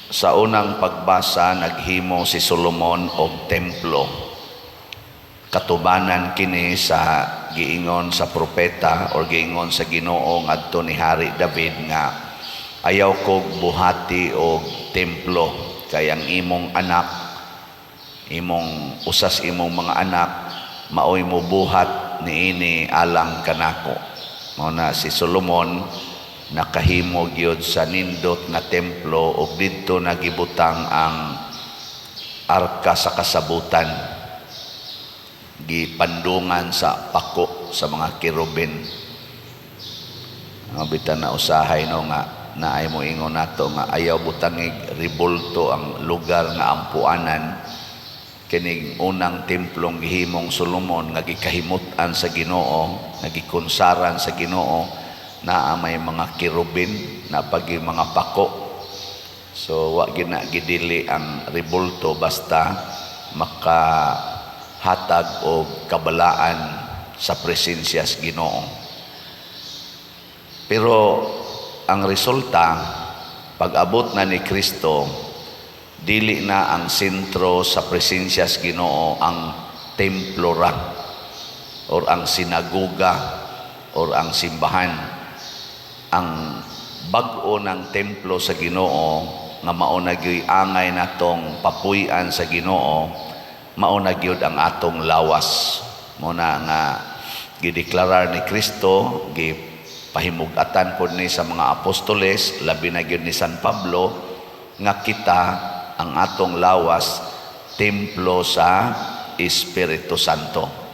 Sa unang pagbasa naghimo si Solomon og templo. Katubanan kini sa giingon sa propeta o giingon sa Ginoo ngadto ni Hari David nga ayaw kog buhati og templo kay ang imong anak, imong usas imong mga anak maoy mo buhat niini alang kanako. Mao na si Solomon nakahimo gyud sa nindot nga templo ug didto nagibutang ang arka sa kasabutan, gipandungan sa pako sa mga kirubin. Bitan na usahay no nga naay mo ingon nato nga ayaw butangig ribulto ang lugar nga ampuanan. Kining unang templong gihimong Solomon nga gikahimutan sa Ginoo, nagikonsaran sa Ginoo, na may mga kirubin na pagi mga pako. So wa gina gidili ang ribulto basta makahatag og kabalaan sa presensya sa Ginoo. Pero ang resulta pag-abot na ni Kristo, dili na ang sentro sa presensya sa Ginoo ang templo ra or ang sinagoga or ang simbahan. Ang bag-o ng templo sa Ginoo nga mao na gyud angay natong papuy-an sa Ginoo, mao na gyud ang atong lawas. Mao na nga gideklarar ni Kristo, gipahimug-atan pod ni sa mga apostoles, labi na gyud ni San Pablo nga kita ang atong lawas templo sa Espiritu Santo.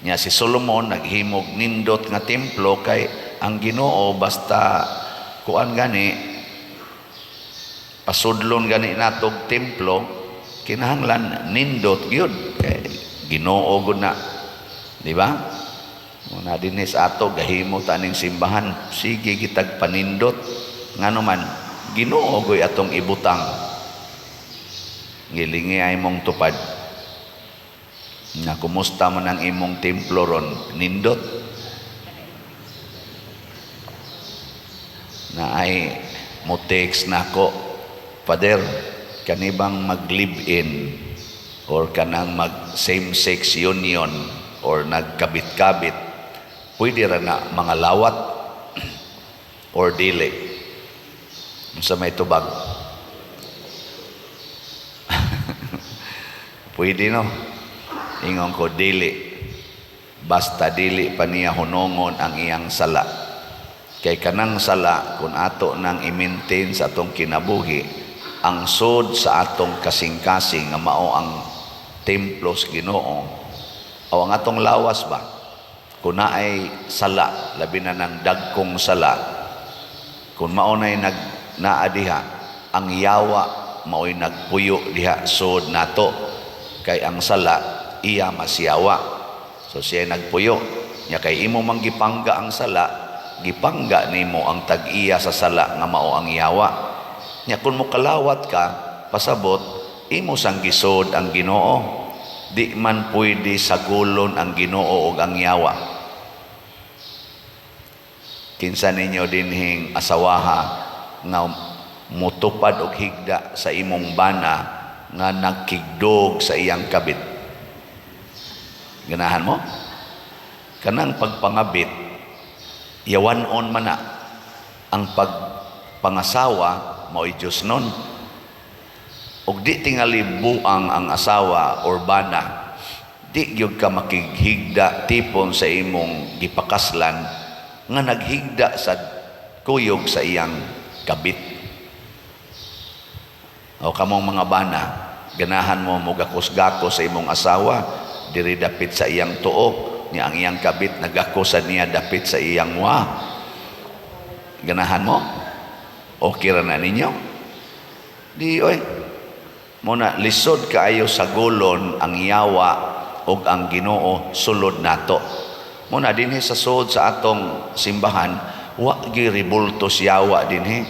Nya si Solomon naghimog nindot nga templo kay ang Ginoo basta kuan gani pasudlon gani natog templo, kinahanglan nindot gyud kay Ginoo gud na, di ba? Muna dinhi sa ato gahimo taning simbahan, sige kitag panindot ngano man Ginoo goy atong ibutang. Gilingi ay mong tupad. Na kumusta man ang imong templo ron, nindot. Na ay mo text nako, Father, kanibang mag-live-in or kanang mag same-sex union or nagkabit-kabit, pwede ra na mga lawat or dili. Sa may tubag. Pwede no? Ingon ko dili. Basta dili pa niya hunongon ang iyang sala. Kay kanang sala kung ato nang i-maintain sa atong kinabuhi, ang sod sa atong kasing-kasing nga mao ang templo sa Ginoo o ang atong lawas ba? Kung naay sala, labi na ng dagkong sala, kung mao nay naa diha ang yawa mao'y nagpuyo diha sod nato kay ang sala iya masyawa, so siya nagpuyo nya kay imo mang gipangga ang sala, gipangga nimo ang tag-iya sa sala nga mao ang yawa nya kun mo kalawat ka pasabot imo sang gisod ang Ginoo, di man pwede sagulon ang Ginoo ug ang yawa. Kinsa ninyo dinhing asawaha nga mutupad og higda sa imong bana nga nagkigdog sa iyang kabit? Ganahan mo? Kanang pagpangabit yawanon man na. Ang pagpangasawa mao'y Diyos nun. Og di tingali buang ang asawa or bana, di gyud ka makighigda tipon sa imong gipakaslan nga naghigda sa kuyog sa iyang kabit. O kamong mga bana, ganahan mo mugakos-gakos sa imong asawa, diri dapit sa iyang tuo, niya ang iyang kabit nagakosan niya dapit sa iyang wa. Ganahan mo? Okay ra na ninyo? Di oy. Muna lisod kaayo sa gulon ang yawa ug ang Ginoo sulod nato. Muna dinhi sa sud sa atong simbahan, wa gi ribultos yawa dinhi.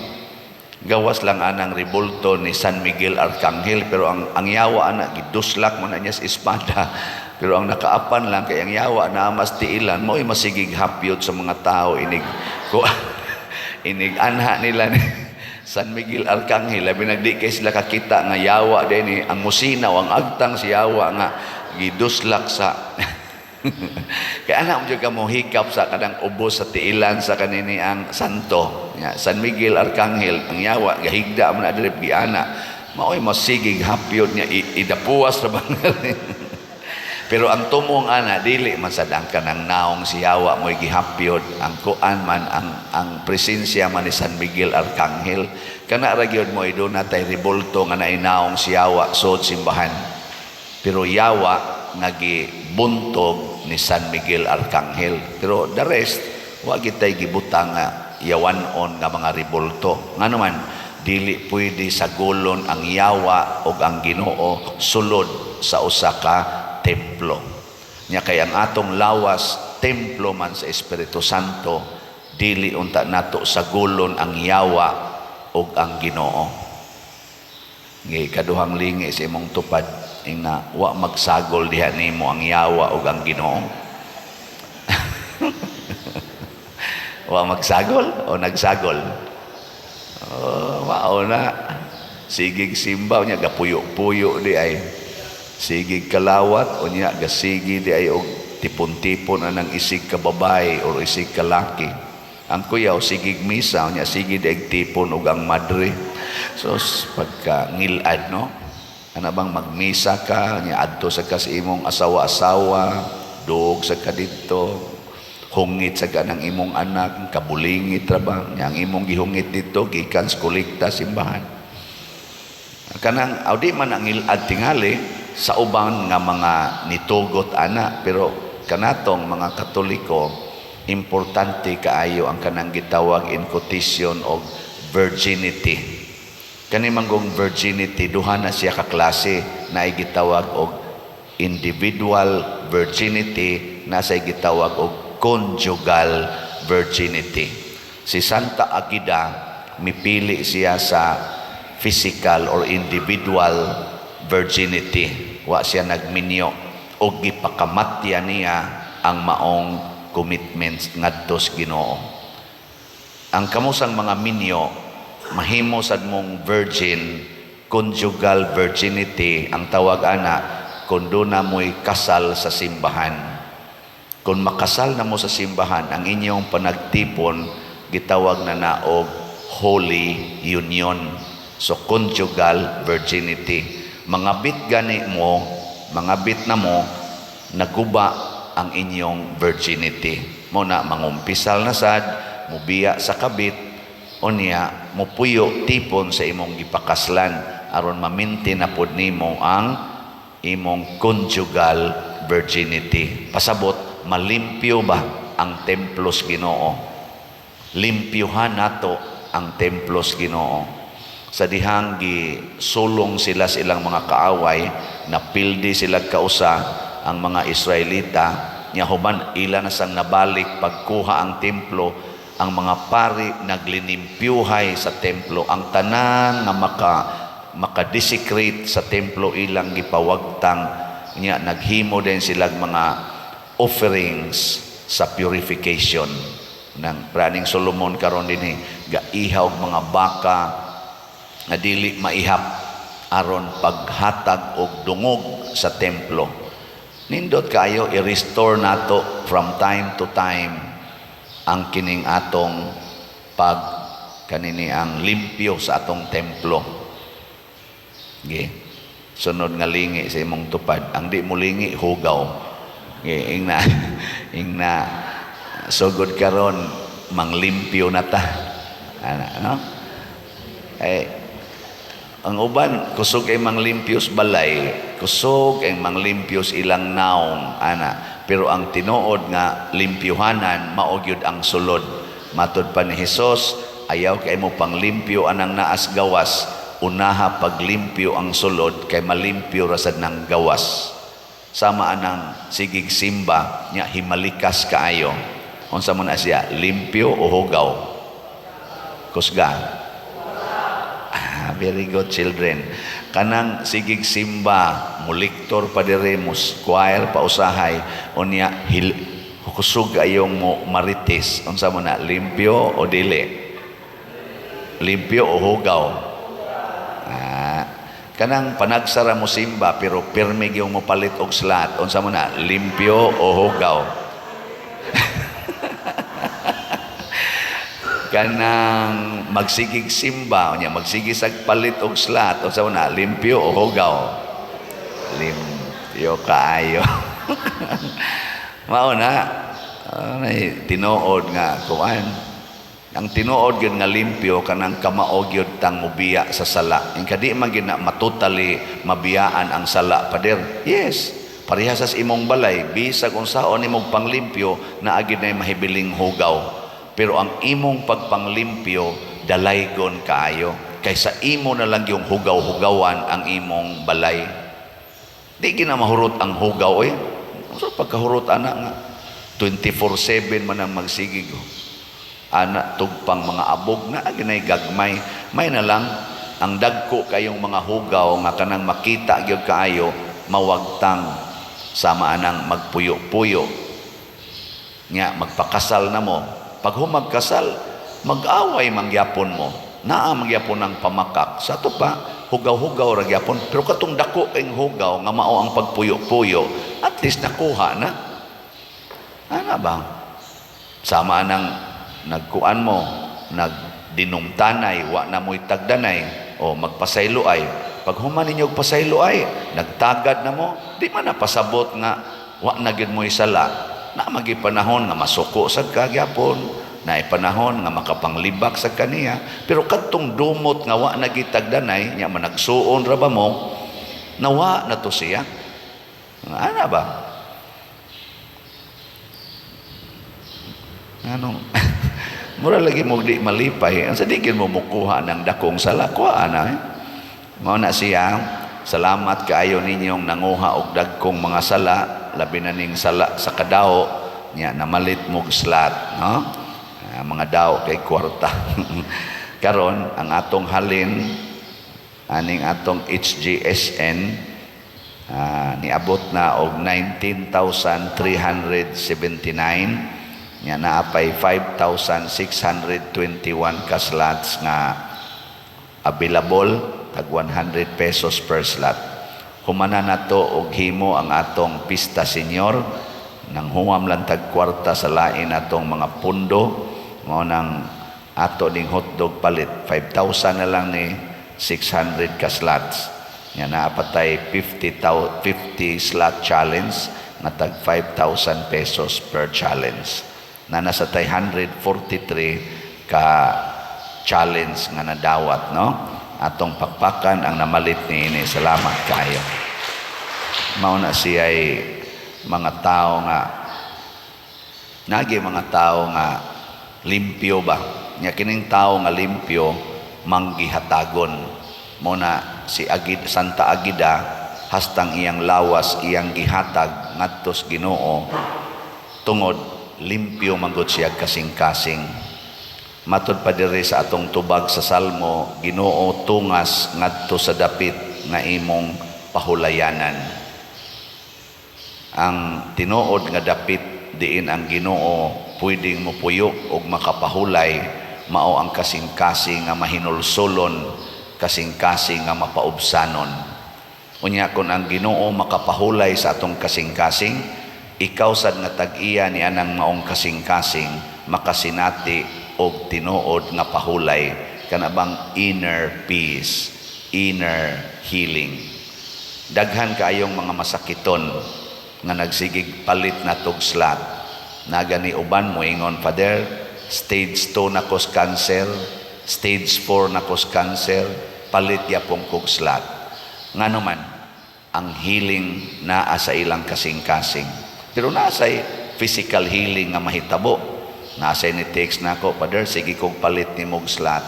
Gawas lang anang ribulto ni San Miguel Arcangel, pero ang yawa ana giduslak mo na niya sa espada. Pero ang nakaapan lang kay ang yawa na mas tiilan mo'y masigig hapyod sa mga tao inig ko inig anha nila San Miguel Arcangel, labi nagdi kay sila kakita nga yawa din ang musinaw, ang agtang si yawa nga giduslak sa kaya anak mo ka mo hikap sa kanang ubos sa tiilan sa kanini ang santo. San Miguel Arcangel, ang yawa, gahigda mo na dirip giana. Mao'y masigig hapyod niya, idapuwas na bangal. Pero ang tumong ana, dili masadang ka ng naong si yawa mo'y gihapyod. Ang kuan man, ang presensya man ni San Miguel Arcangel. Kana ragyod mo, doon natay ribulto nga nainaong si yawa, sood simbahan. Pero yawa, nagibuntog ni San Miguel Arcangel. Pero the rest, wa kitay gibutang nga yawanon nga mga ribulto. Nga naman, dili pwede sa gulon ang yawa o ang Ginoo sulod sa usa ka templo. Nya kay ang atong lawas, templo man sa Espiritu Santo, dili unta nato sa gulon ang yawa o ang Ginoo. Ngay kaduhang lingi sa imong tupad, na wa magsagol diha nimo ang yawa o ang Ginoo. Wa magsagol o nagsagol? Wao na. Sigig simbaw niya, gapuyo-puyo di ay. Sigig kalawat o niya, gasigi di ay og tipon-tipon anang isig ka babae o isig ka laki. Ang kuyaw, sigig misa o niya, sigig di ay tipon og ang madre. So, pagka ngilad, no? Ano bang magmisa ka, niya adto sa kas imong asawa-asawa, dog sa ka dito, hungit sa ka ng imong anak, kabulingit ra ba, yang imong gihungit dito, gikan sa kolekta simbahan. Kanang, di man ang ilad tingali, sa ubang nga mga nitugot ana, pero kanatong mga Katoliko, importante kaayo ang kanang gitawag in quotation of virginity. Kani manggong virginity, duha na siya kaklase na gitawag og individual virginity, na siya gitawag og conjugal virginity. Si Santa Agida, mipili siya sa physical or individual virginity. Wa siya nagminyo o gipakamatya niya ang maong commitments ngadto sa Ginoo. Ang kamusang mga minyo, mahimo sad mong virgin, conjugal virginity ang tawag ana, kung doon na mo'y kasal sa simbahan. Kung makasal na mo sa simbahan, ang inyong panagtipon gitawag na naog holy union. So conjugal virginity. Mangabit gani mo, mangabit na mo, naguba ang inyong virginity. Mo na mangumpisal na sad, mubiya sa kabit, o niya, mupuyo tipon sa imong gipakaslan aron maminti na pod nimo ang imong conjugal virginity. Pasabot, malimpyo ba ang templos Ginoo? Limpyuhan nato ang templos Ginoo. Sa dihang gisulong sila sa ilang mga kaaway, napildi sila kausa ang mga Israelita, nya human ila na sang nabalik pagkuha ang templo, ang mga pari naglinimpyuhay sa templo, ang tanan nga makadesecrate sa templo ilang gipawagtang niya, naghimo din silang mga offerings sa purification ng praning Solomon karon dinhi, gaihaw mga baka nga dili maihap aron paghatag og dungog sa templo. Nindot kayo i-restore nato from time to time ang kining atong pag kanini ang limpyo sa atong templo. Okay. Sunod nga lingi sa imong tupad, ang di mo lingi hugaw. Okay. Ingna sugod karon manglimpyo na ta. Ano? Ang uban kusog ay manglimpyos balay, kusog ay manglimpyos ilang naong ana. Pero ang tinuod nga limpyuhanan maogyud ang sulod. Matud pa ni Hesus, ayaw kay mo panglimpyo anang naas gawas, unaha paglimpyo ang sulod kay malimpyo rasad ng gawas. Sama anang sigig simba nya himalikas kaayo. Unsa man na siya, limpyo o hugaw? Kusga. Very good, children. Kanang sigig simba, muliktor pa diremus, choir pa usahay, unya kusog ayong mo marites. Unsa mo na, limpyo o dili? limpyo o hugaw? Kanang panagsara mo simba pero pirmi yung mo palit og slat, unsa mo na, limpyo o hugaw? Kanang magsigig simba unya magsigig sag palit og slat, unsa mo na, limpyo o hugaw? Limpyo kaayo. Mao na tinuod nga kuan. Ang tinuod gyud nga limpyo kanang kamao gyud tang mubiya sa sala. Kadi man gyud na matutali mabiyaan ang sala, pader. Yes, parehas sa imong balay, bisag unsaon imong panglimpyo na agid na mahibiling hugaw. Pero ang imong pagpanglimpyo dalaygon kaayo kaysa imo na lang yung hugaw-hugawan ang imong balay. Di gina mahurot ang hugaw eh. So pagkahurot ana nga 24/7 man ang magsigig. Anak tugpang mga abog na aginay gagmay, may na lang ang dagko kayong mga hugaw nga kanang makita gyud kaayo mawagtang sama anang magpuyo-puyo nya magpakasal na mo. Pag humagkasal mag-away mangyapon mo, naa mangyapon ang pamakak sa to pa hugaw-hugaw ra gyapon. Pero katong dako kayong hugaw nga mao ang pagpuyo-puyo, at least nakuha na ana ba sama anang nagkuan mo, nagdinungtanay, wa na mo'y tagdanay, o magpasayloay. Pag human ninyo pasayloay, nagtagad na mo, di man napasabot nga, wa na gyud mo'y sala. Na magi panahon nga masuko sa kagyapon, na panahon nga makapanglibak sa kaniya. Pero kadtong dumot nga wa na gitagdanay, nya man nagsuon ra ba mo, nawa na to siya. Ana ba? Anong mura lagi mo di malipay, ang sadigin mo mukuha ng dakong sala, kuha na mao na siya. Salamat kaayo ninyong nanguha og dagkong mga sala, labi na ning sala sa kadaho nya namalit mo slat, no? Mga daw kay kwarta. Karon ang atong halin aning atong HGSN niabot na og 19,379. Nga naapay 5,621 ka slots nga available, tag 100 pesos per slot. Humana na to og himo ang atong pista senior, nang huwam lang tag kwarta sa lain atong mga pundo, mo nang ato ning hotdog palit 5,000 na lang ni 600 ka slots. Nga naapatay 50 slot challenge nga tag 5,000 pesos per challenge. Na nasa 143 ka challenge nga nadawat, no? Atong pakpakan ang namalit ni ini. Salamat kayo. Mao na siya ay mga tao nga mga tao nga limpyo ba? Nya kining tao nga limpyo manggihatagon. Mo na si Santa Agida hastang iyang lawas iyang gihatag ngadto sa Ginoo tungod limpyo manggod siya kasing-kasing. Matod pa diri sa atong tubag sa Salmo, Ginoo tungas ngadto sa dapit nga imong pahulayanan. Ang tinuod nga dapit diin ang Ginoo pwedeng mopuyok og makapahulay, mao ang kasing-kasing nga mahinulsulon, kasing-kasing nga mapaubsanon. Unya kun ang Ginoo makapahulay sa atong kasing-kasing, ikaw sad nga tag-iya ni anang maong kasing-kasing makasinati og tinuod nga pahulay, kanabang inner peace, inner healing. Daghan kaayong mga masakiton nga nagsigig palit na tog slat. Nagani uban mo ingon, Father, stage 2 na kos cancer, stage 4 na kos cancer, palit yapong kog slat. Ngano man ang healing naa sa ilang kasing-kasing. Pero nasa'y physical healing nga mahitabo. Nasa'y ni text na ako, Father, sige kong palit ni mong slat.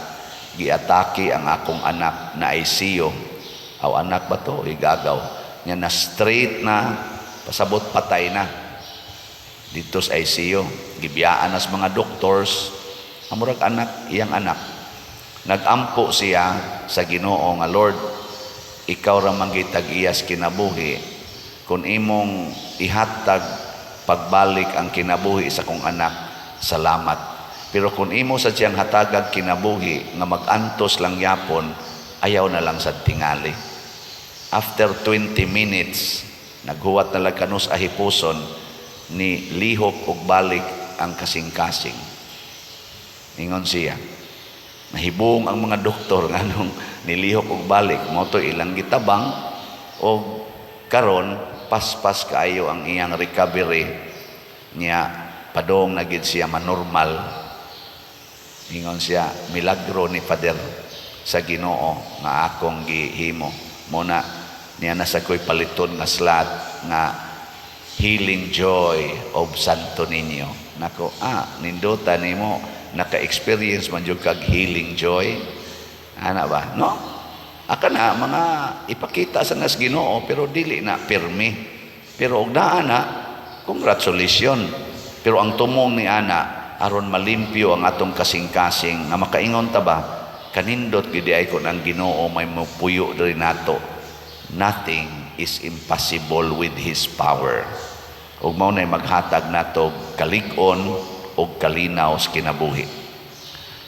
Giatake ang akong anak na ICU. Aw anak ba to? Igagaw. Nga na straight na, pasabot patay na. Dito sa ICU. Gibiyaan as mga doctors. Amurag anak, iyang anak. Nagampo siya sa Ginoo nga, Lord, ikaw ra manggitag iyas kinabuhi. Kung imong ihatag pagbalik ang kinabuhi sa kong anak, salamat. Pero kung imo sa siyang hatagag kinabuhi nga magantos lang yapon, ayaw na lang sa tingali. After 20 minutes, naghuwat na lang kanus ahipuson, ni lihok og balik ang kasing-kasing. Ingon siya, nahibong ang mga doktor nga nung nilihok og balik, moto ilang gitabang, o karon paspas kaayo ang iyang recovery niya, padong na gid siya manormal. Ingon siya, milagro ni Father sa Ginoo nga akong gihimo. Muna niya nasa ko'y paliton nga slot nga healing joy of Santo Niño. Nako, ninduta nimo naka-experience man jud kag healing joy. Ana ba? No? Aka na mga ipakita sa nas Ginoo pero dili na pirmi. Pero og naa na, congratulations. Pero ang tumong ni ana aron malimpyo ang atong kasing-kasing nga makaingon ta ba kanindot gid ay kon ang Ginoo may mapuyo diri nato. Nothing is impossible with His power. Ug mao nay maghatag nato kalig-on og kalinaw sa kinabuhi.